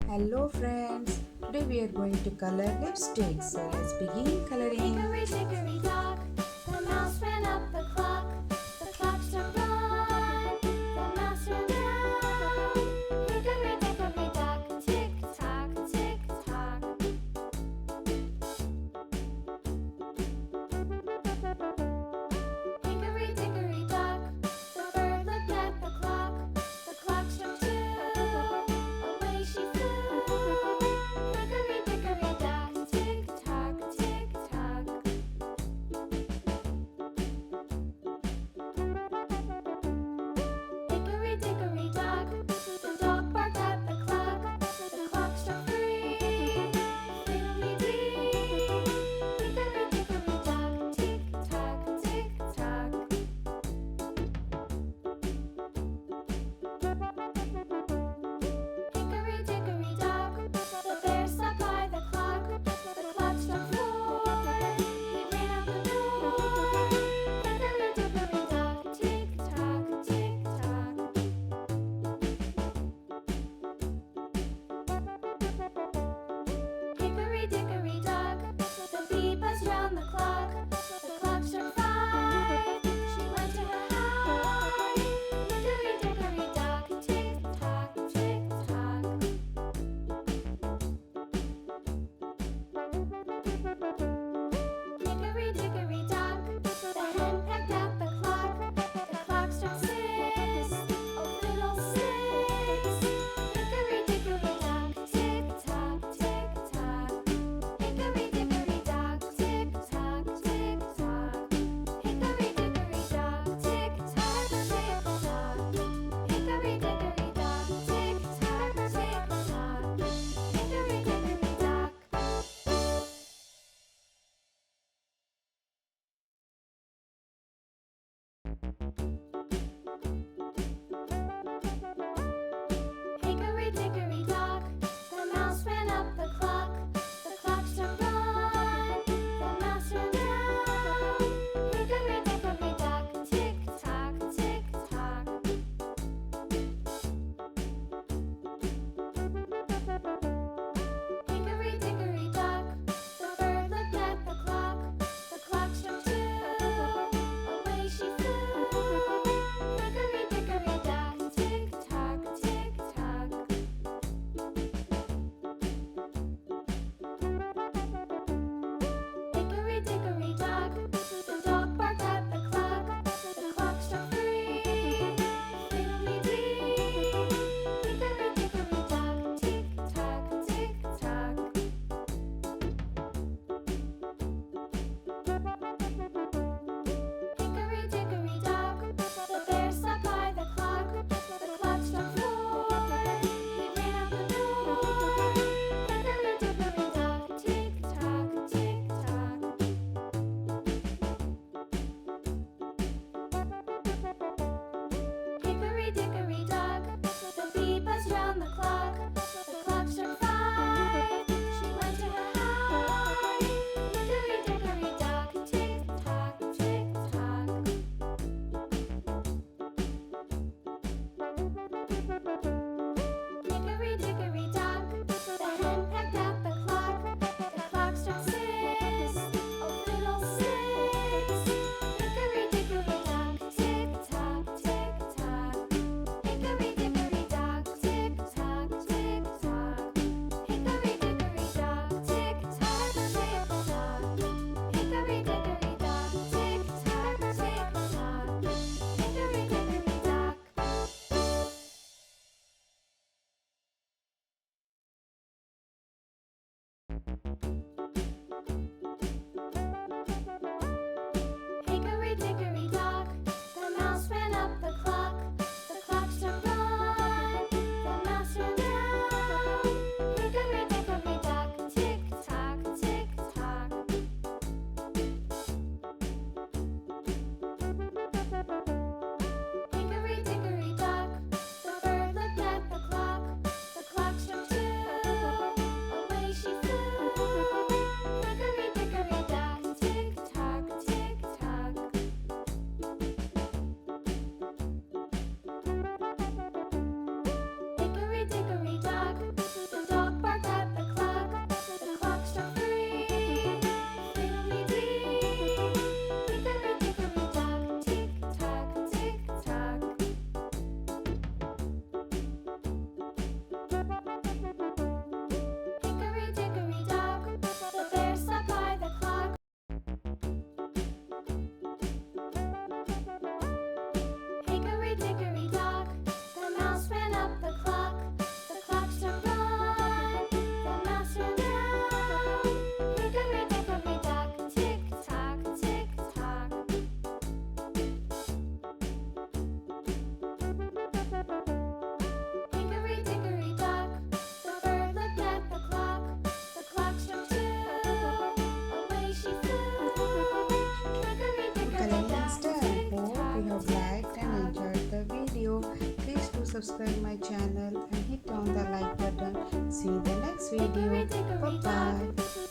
Hello friends, today we are going to color lipstick. So let's begin coloring. Hickory dickory dock, the mouse ran up the clock. The clock struck one, the mouse ran down. Hickory dickory dock, tick tock, tick tock. Hickory dickory dock, the bird looked at the clock. The clock struck two, away she flew. Hickory dickory dock, tick tock, tick tock. next video. Hickory dickory dock. Bye-bye.